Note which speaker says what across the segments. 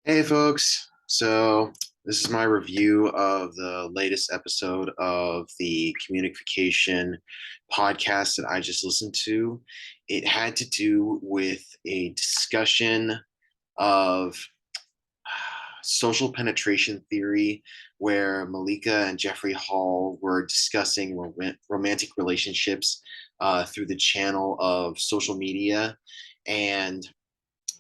Speaker 1: Hey folks, so this is my review of the latest episode of the Communification podcast that I just listened to. It had to do with a discussion of social penetration theory, where Malika and Jeffrey Hall were discussing romantic relationships through the channel of social media and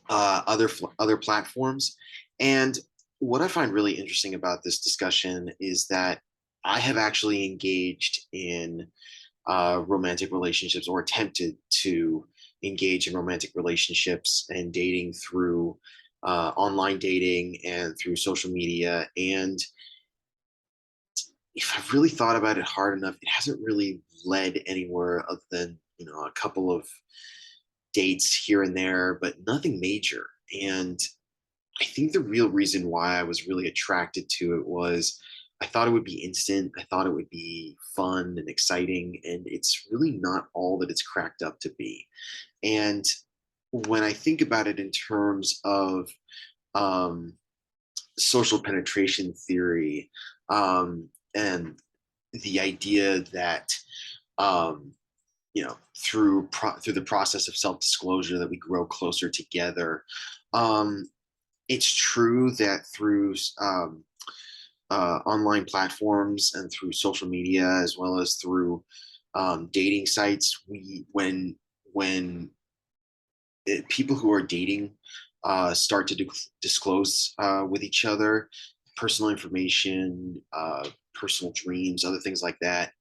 Speaker 1: other platforms. And what I find really interesting about this discussion is that I have actually engaged in romantic relationships or attempted to engage in romantic relationships and dating through online dating and through social media. And if I've really thought about it hard enough, it hasn't really led anywhere other than, a couple of dates here and there, but nothing major. And I think the real reason why I was really attracted to it was I thought it would be instant. I thought it would be fun and exciting, and it's really not all that it's cracked up to be. And when I think about it in terms of um, social penetration theory, and the idea that through the process of self disclosure that we grow closer together. Um, it's true that through online platforms and through social media, as well as through dating sites, when people who are dating start to disclose with each other personal information, personal dreams, other things like that.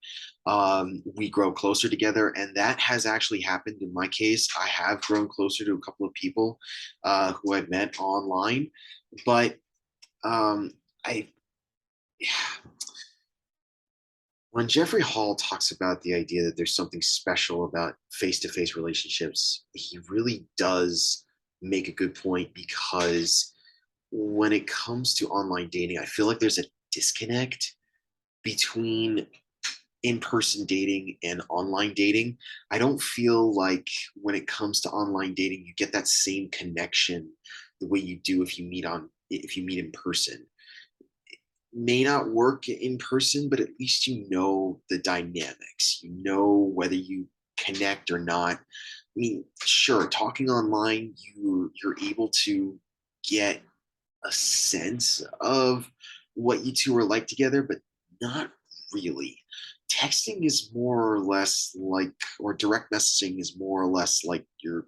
Speaker 1: We grow closer together, and that has actually happened in my case. I have grown closer to a couple of people who I've met online, but um, I when Jeffrey Hall talks about the idea that there's something special about face-to-face relationships, he really does make a good point, because when it comes to online dating, I feel like there's a disconnect between in-person dating and online dating. I don't feel like when it comes to online dating, you get that same connection the way you do if you meet in person. May not work in person, but at least you know the dynamics. You know whether you connect or not. I mean, sure, talking online, you're able to get a sense of what you two are like together, but not really. Texting is more or less like, or direct messaging is more or less like you're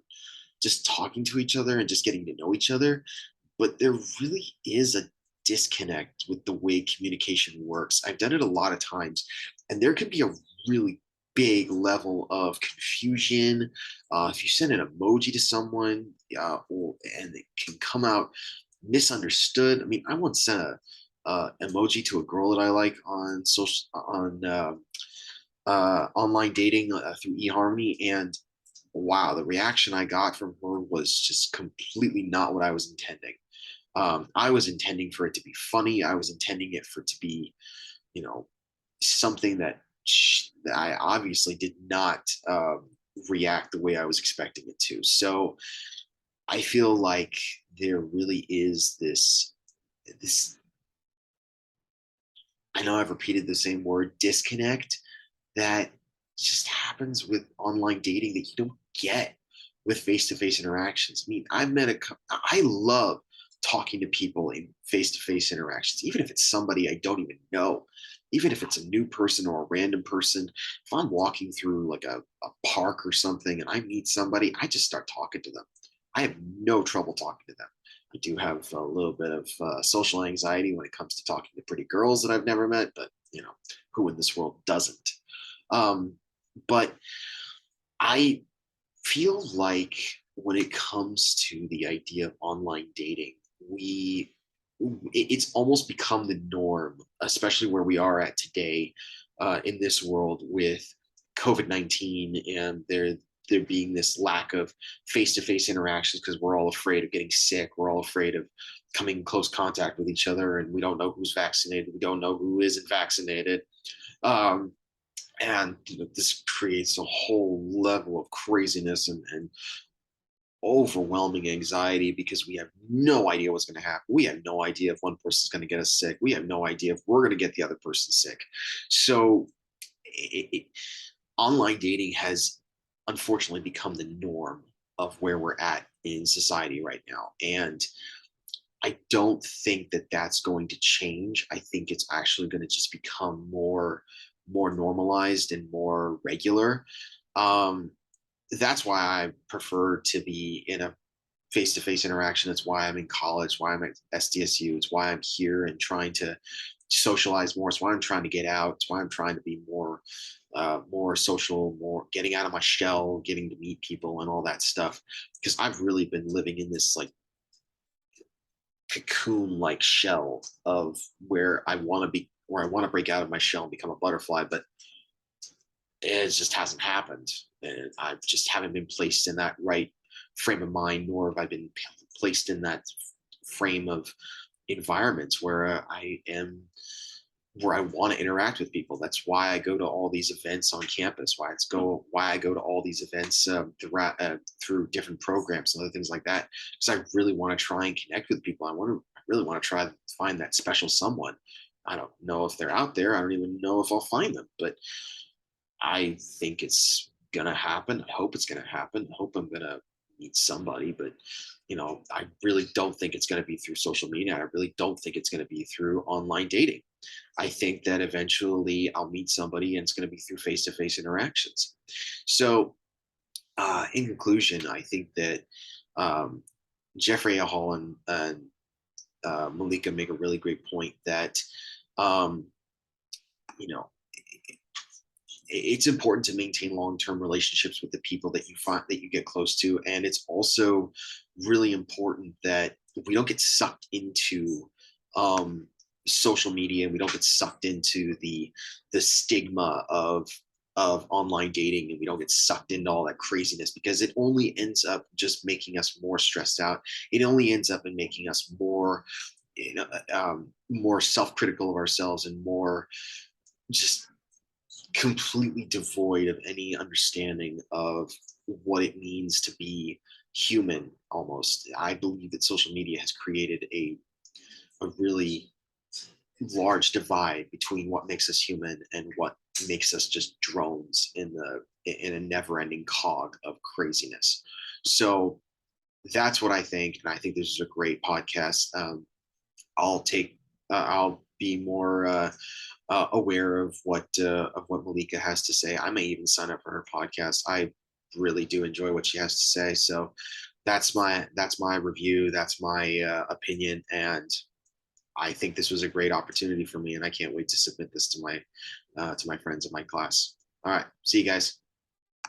Speaker 1: just talking to each other and just getting to know each other. But there really is a disconnect with the way communication works. I've done it a lot of times, and there can be a really big level of confusion. If you send an emoji to someone, and it can come out misunderstood. I mean, I once sent a emoji to a girl that I like on social on online dating through eHarmony, and wow, the reaction I got from her was just completely not what I was intending. I was intending for it to be funny. I was intending it for it to be, you know, something that I obviously did not react the way I was expecting it to. So I feel like there really is this. I know I've repeated the same word, disconnect, that just happens with online dating that you don't get with face-to-face interactions. I mean, I love talking to people in face-to-face interactions, even if it's somebody I don't even know, even if it's a new person or a random person. If I'm walking through like a park or something and I meet somebody, I just start talking to them. I have no trouble talking to them. I do have a little bit of social anxiety when it comes to talking to pretty girls that I've never met, but who in this world doesn't? Um, but I feel like when it comes to the idea of online dating, it's almost become the norm, especially where we are at today in this world with COVID-19, and there being this lack of face-to-face interactions because we're all afraid of getting sick. We're all afraid of coming in close contact with each other, and we don't know who's vaccinated. We don't know who isn't vaccinated. Um, and this creates a whole level of craziness and overwhelming anxiety because we have no idea what's going to happen. We have no idea if one person's going to get us sick. We have no idea if we're going to get the other person sick. So it, online dating has unfortunately become the norm of where we're at in society right now. And I don't think that that's going to change. I think it's actually going to just become more normalized and more regular. Um, that's why I prefer to be in a face-to-face interaction. That's why I'm in college, why I'm at SDSU. It's why I'm here and trying to socialize more. It's why I'm trying to get out. It's why I'm trying to be more social, more getting out of my shell, getting to meet people and all that stuff. Because I've really been living in this like cocoon like shell of where I want to be, where I want to break out of my shell and become a butterfly, but it just hasn't happened. And I just haven't been placed in that right frame of mind, nor have I been placed in that frame of environments where I am, where I want to interact with people. That's why I go to all these events on campus. Why I go to all these events through different programs and other things like that. Because I really want to try and connect with people. I really want to try to find that special someone. I don't know if they're out there. I don't even know if I'll find them, but I think it's gonna happen. I hope it's gonna happen. I hope I'm gonna meet somebody, but I really don't think it's gonna be through social media. I really don't think it's gonna be through online dating. I think that eventually I'll meet somebody and it's gonna be through face-to-face interactions. So, in conclusion, I think that um, Jeffrey Hall and Malika make a really great point that um, you know it's important to maintain long-term relationships with the people that you find that you get close to, and it's also really important that we don't get sucked into um, social media, and we don't get sucked into the stigma of online dating, and we don't get sucked into all that craziness, because it only ends up just making us more stressed out. It only ends up in making us more self-critical of ourselves, and more just completely devoid of any understanding of what it means to be human. Almost, I believe that social media has created a really large divide between what makes us human and what makes us just drones in a never-ending cog of craziness. So that's what I think, and I think this is a great podcast. I'll be more aware of what Malika has to say. I may even sign up for her podcast. I really do enjoy what she has to say. So that's my review. That's my opinion, and I think this was a great opportunity for me, and I can't wait to submit this to my friends in my class. All right, see you guys.